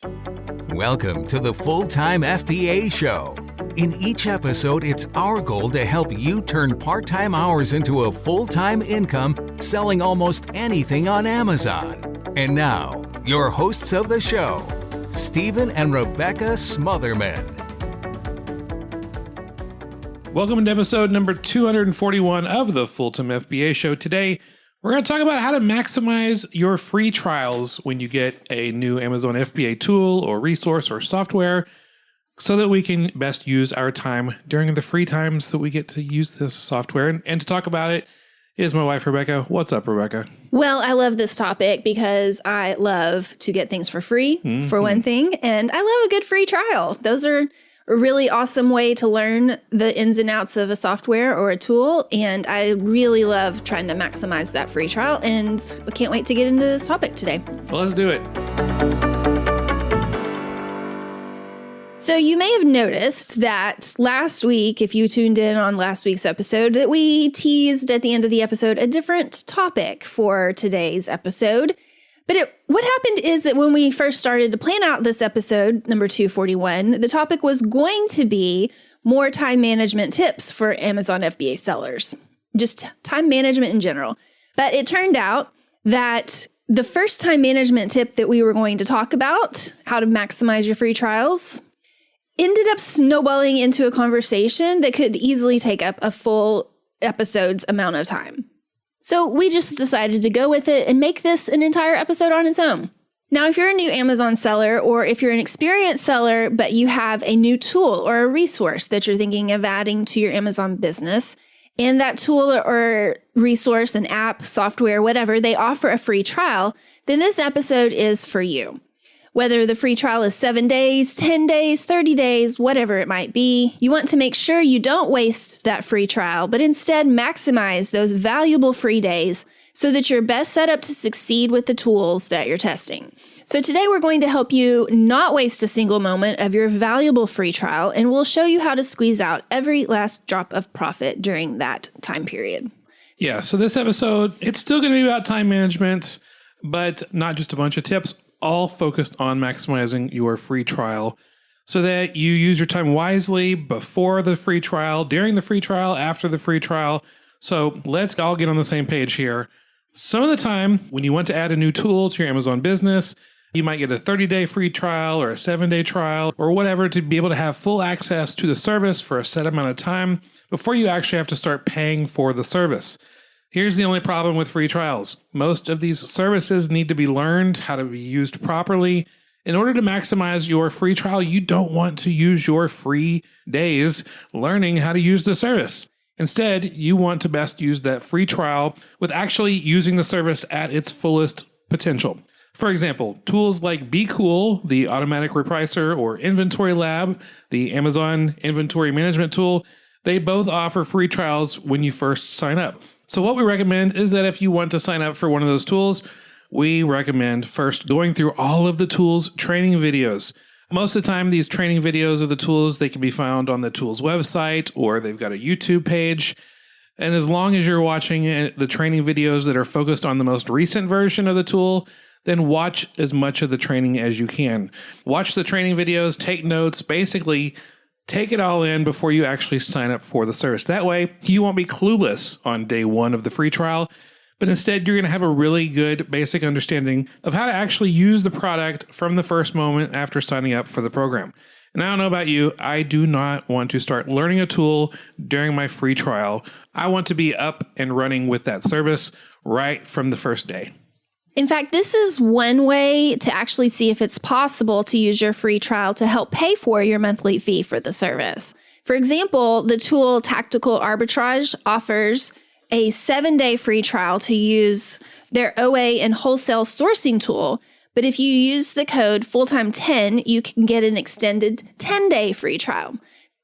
Welcome to the Full-Time FBA Show. In each episode, it's our goal to help you turn part-time hours into a full-time income selling almost anything on Amazon. And now, your hosts of the show, Stephen and Rebecca Smotherman. Welcome to episode number 241 of the Full-Time FBA Show. Today, we're going to talk about how to maximize your free trials when you get a new Amazon FBA tool or resource or software so that we can best use our time during the free times that we get to use this software. And to talk about it is my wife, Rebecca. What's up, Rebecca? Well, I love this topic because I love to get things for free, for one thing, and I love a good free trial. Those are a really awesome way to learn the ins and outs of a software or a tool, and I really love trying to maximize that free trial, and I can't wait to get into this topic today. Well, let's do it. So you may have noticed that last week, if you tuned in on last week's episode, that we teased at the end of the episode a different topic for today's episode. But what happened is that when we first started to plan out this episode, number 241, the topic was going to be more time management tips for Amazon FBA sellers, just time management in general. But it turned out that the first time management tip that we were going to talk about, how to maximize your free trials, ended up snowballing into a conversation that could easily take up a full episode's amount of time. So we just decided to go with it and make this an entire episode on its own. Now, if you're a new Amazon seller or if you're an experienced seller, but you have a new tool or a resource that you're thinking of adding to your Amazon business, and that tool or resource, an app, software, whatever, they offer a free trial, then this episode is for you. Whether the free trial is 7 days, 10 days, 30 days, whatever it might be, you want to make sure you don't waste that free trial, but instead maximize those valuable free days so that you're best set up to succeed with the tools that you're testing. So today we're going to help you not waste a single moment of your valuable free trial, and we'll show you how to squeeze out every last drop of profit during that time period. Yeah, so this episode, it's still going to be about time management, but not just a bunch of tips, all focused on maximizing your free trial so that you use your time wisely before the free trial, during the free trial, after the free trial. So let's all get on the same page here. Some of the time, when you want to add a new tool to your Amazon business, you might get a 30-day free trial or a 7-day trial or whatever to be able to have full access to the service for a set amount of time before you actually have to start paying for the service. Here's the only problem with free trials. Most of these services need to be learned how to be used properly. In order to maximize your free trial, you don't want to use your free days learning how to use the service. Instead, you want to best use that free trial with actually using the service at its fullest potential. For example, tools like Be Cool, the automatic repricer, or Inventory Lab, the Amazon inventory management tool, they both offer free trials when you first sign up. So what we recommend is that if you want to sign up for one of those tools, we recommend first going through all of the tools training videos. Most of the time, these training videos of the tools, they can be found on the tool's website or they've got a YouTube page. And as long as you're watching the training videos that are focused on the most recent version of the tool, then watch as much of the training as you can. Watch the training videos, take notes, basically take it all in before you actually sign up for the service. That way, you won't be clueless on day one of the free trial, but instead you're going to have a really good basic understanding of how to actually use the product from the first moment after signing up for the program. And I don't know about you, I do not want to start learning a tool during my free trial. I want to be up and running with that service right from the first day. In fact, this is one way to actually see if it's possible to use your free trial to help pay for your monthly fee for the service. For example, the tool Tactical Arbitrage offers a 7-day free trial to use their OA and wholesale sourcing tool. But if you use the code FULLTIME10, you can get an extended 10-day free trial.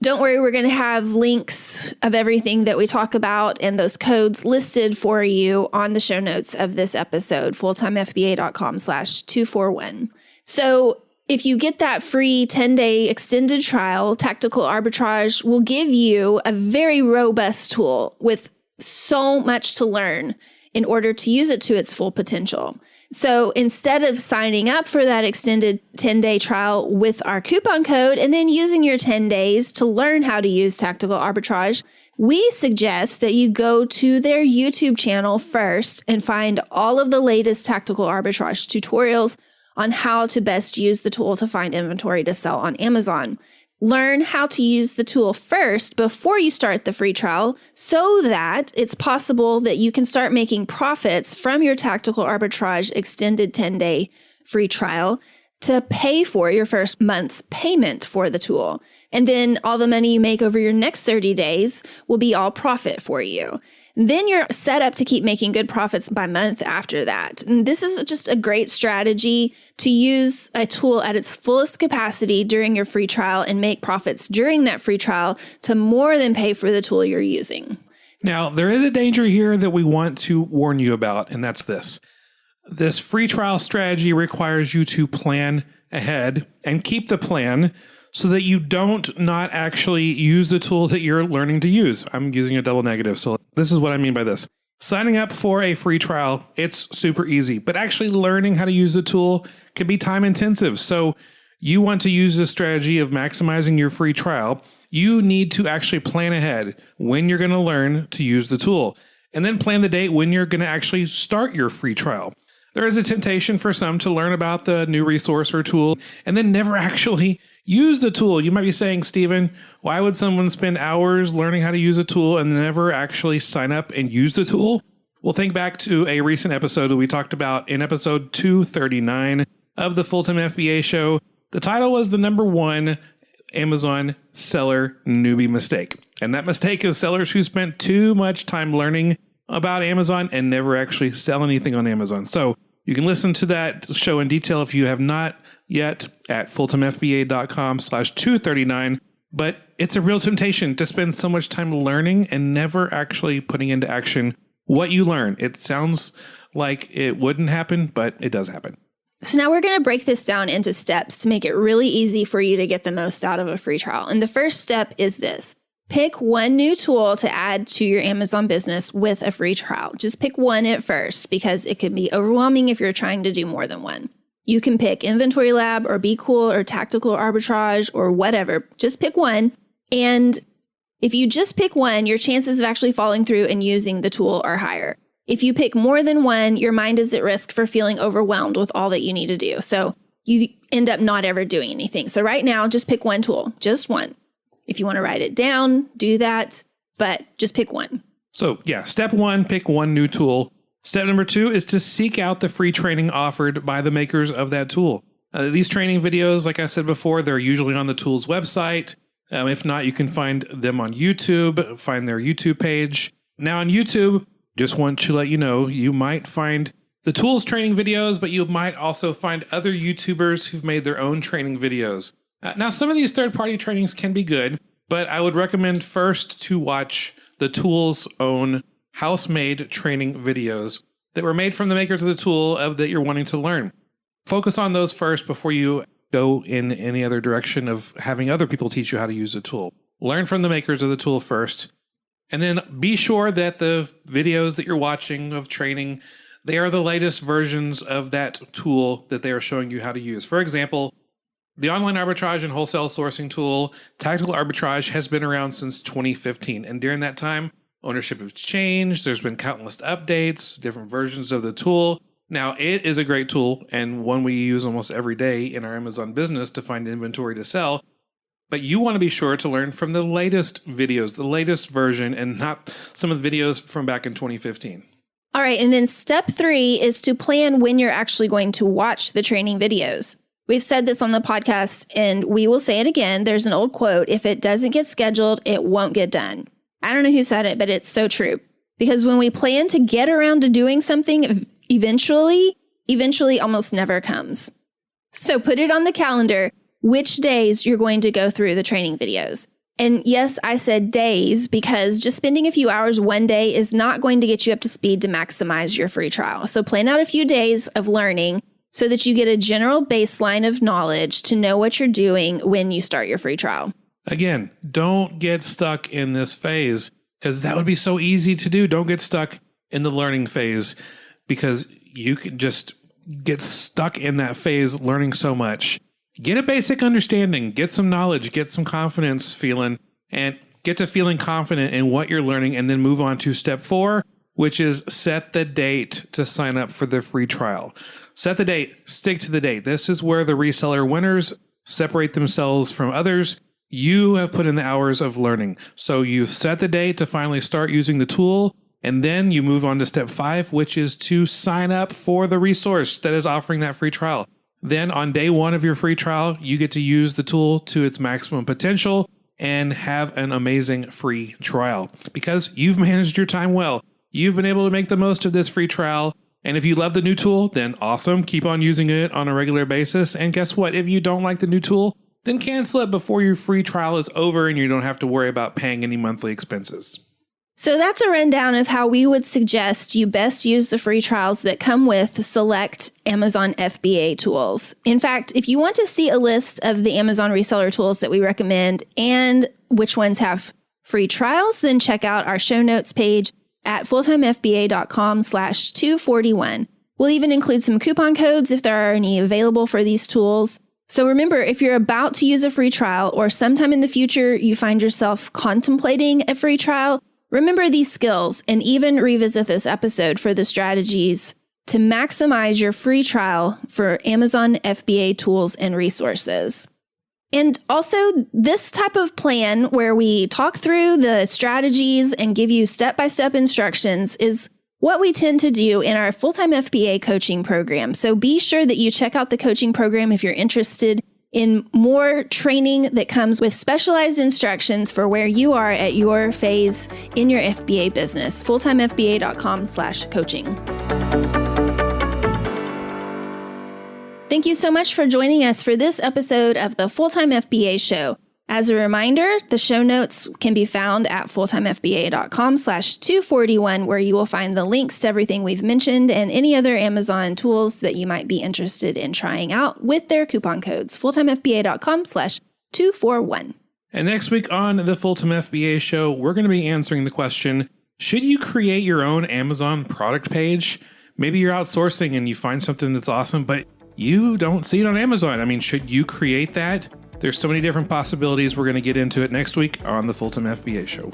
Don't worry, we're going to have links of everything that we talk about and those codes listed for you on the show notes of this episode, fulltimefba.com/241. So if you get that free 10-day extended trial, Tactical Arbitrage will give you a very robust tool with so much to learn in order to use it to its full potential. So instead of signing up for that extended 10-day trial with our coupon code and then using your 10 days to learn how to use tactical arbitrage, we suggest that you go to their YouTube channel first and find all of the latest tactical arbitrage tutorials on how to best use the tool to find inventory to sell on Amazon. Learn how to use the tool first before you start the free trial so that it's possible that you can start making profits from your tactical arbitrage extended 10-day free trial to pay for your first month's payment for the tool. And then all the money you make over your next 30 days will be all profit for you. Then you're set up to keep making good profits by month after that. And this is just a great strategy to use a tool at its fullest capacity during your free trial and make profits during that free trial to more than pay for the tool you're using. Now, there is a danger here that we want to warn you about, and that's this. This free trial strategy requires you to plan ahead and keep the plan so that you don't not actually use the tool that you're learning to use. I'm using a double negative, so this is what I mean by this. Signing up for a free trial, it's super easy, but actually learning how to use the tool can be time intensive. So you want to use the strategy of maximizing your free trial. You need to actually plan ahead when you're going to learn to use the tool, and then plan the date when you're going to actually start your free trial. There is a temptation for some to learn about the new resource or tool and then never actually use the tool. You might be saying, Stephen, why would someone spend hours learning how to use a tool and never actually sign up and use the tool? Well, think back to a recent episode that we talked about in episode 239 of the Full-Time FBA show. The title was the #1 Amazon seller newbie mistake. And that mistake is sellers who spent too much time learning about Amazon and never actually sell anything on Amazon. So you can listen to that show in detail if you have not yet at fulltimefba.com/239. But it's a real temptation to spend so much time learning and never actually putting into action what you learn. It sounds like it wouldn't happen, but it does happen. So now we're going to break this down into steps to make it really easy for you to get the most out of a free trial. And the first step is this. Pick one new tool to add to your Amazon business with a free trial. Just pick one at first because it can be overwhelming if you're trying to do more than one. You can pick Inventory Lab or Be Cool or Tactical Arbitrage or whatever. Just pick one. And if you just pick one, your chances of actually following through and using the tool are higher. If you pick more than one, your mind is at risk for feeling overwhelmed with all that you need to do. So you end up not ever doing anything. So right now, just pick one tool, just one. If you want to write it down, do that, but just pick one. So yeah, step 1, pick one new tool. Step number 2 is to seek out the free training offered by the makers of that tool. These training videos, like I said before, they're usually on the tool's website. If not, you can find them on YouTube, find their YouTube page. Now on YouTube, just want to let you know, you might find the tool's training videos, but you might also find other YouTubers who've made their own training videos. Now, some of these third-party trainings can be good, but I would recommend first to watch the tool's own house-made training videos that were made from the makers of the tool that you're wanting to learn. Focus on those first before you go in any other direction of having other people teach you how to use the tool. Learn from the makers of the tool first, and then be sure that the videos that you're watching of training, they are the latest versions of that tool that they are showing you how to use. For example, the online arbitrage and wholesale sourcing tool, Tactical Arbitrage, has been around since 2015. And during that time, ownership has changed. There's been countless updates, different versions of the tool. Now, it is a great tool and one we use almost every day in our Amazon business to find inventory to sell. But you want to be sure to learn from the latest videos, the latest version, and not some of the videos from back in 2015. All right. And then step 3 is to plan when you're actually going to watch the training videos. We've said this on the podcast, and we will say it again. There's an old quote, if it doesn't get scheduled, it won't get done. I don't know who said it, but it's so true. Because when we plan to get around to doing something, eventually almost never comes. So put it on the calendar, which days you're going to go through the training videos. And yes, I said days because just spending a few hours one day is not going to get you up to speed to maximize your free trial. So plan out a few days of learning so that you get a general baseline of knowledge to know what you're doing when you start your free trial. Again, don't get stuck in this phase because that would be so easy to do. Don't get stuck in the learning phase because you can just get stuck in that phase learning so much. Get a basic understanding, get some knowledge, get some confidence feeling, and get to feeling confident in what you're learning, and then move on to step 4, which is set the date to sign up for the free trial. Set the date, stick to the date. This is where the reseller winners separate themselves from others. You have put in the hours of learning. So you've set the date to finally start using the tool, and then you move on to step 5, which is to sign up for the resource that is offering that free trial. Then on day 1 of your free trial, you get to use the tool to its maximum potential and have an amazing free trial because you've managed your time well. You've been able to make the most of this free trial. And if you love the new tool, then awesome. Keep on using it on a regular basis. And guess what? If you don't like the new tool, then cancel it before your free trial is over and you don't have to worry about paying any monthly expenses. So that's a rundown of how we would suggest you best use the free trials that come with select Amazon FBA tools. In fact, if you want to see a list of the Amazon reseller tools that we recommend and which ones have free trials, then check out our show notes page at fulltimefba.com/241. We'll even include some coupon codes if there are any available for these tools. So remember, if you're about to use a free trial or sometime in the future you find yourself contemplating a free trial, remember these skills and even revisit this episode for the strategies to maximize your free trial for Amazon FBA tools and resources. And also, this type of plan where we talk through the strategies and give you step-by-step instructions is what we tend to do in our full-time FBA coaching program. So be sure that you check out the coaching program if you're interested in more training that comes with specialized instructions for where you are at your phase in your FBA business. fulltimefba.com/coaching. Thank you so much for joining us for this episode of the Full-Time FBA Show. As a reminder, the show notes can be found at fulltimefba.com/241, where you will find the links to everything we've mentioned and any other Amazon tools that you might be interested in trying out with their coupon codes. fulltimefba.com/241. And next week on the Full-Time FBA Show, we're going to be answering the question, should you create your own Amazon product page? Maybe you're outsourcing and you find something that's awesome, but you don't see it on Amazon. I mean, should you create that? There's so many different possibilities. We're going to get into it next week on the Full-Time FBA Show.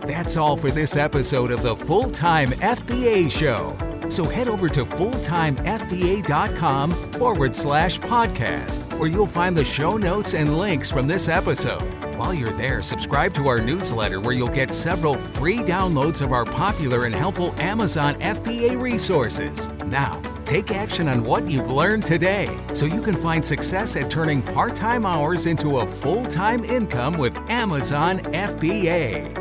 That's all for this episode of the Full-Time FBA Show. So head over to fulltimefba.com/podcast, where you'll find the show notes and links from this episode. While you're there, subscribe to our newsletter where you'll get several free downloads of our popular and helpful Amazon FBA resources. Now, take action on what you've learned today so you can find success at turning part-time hours into a full-time income with Amazon FBA.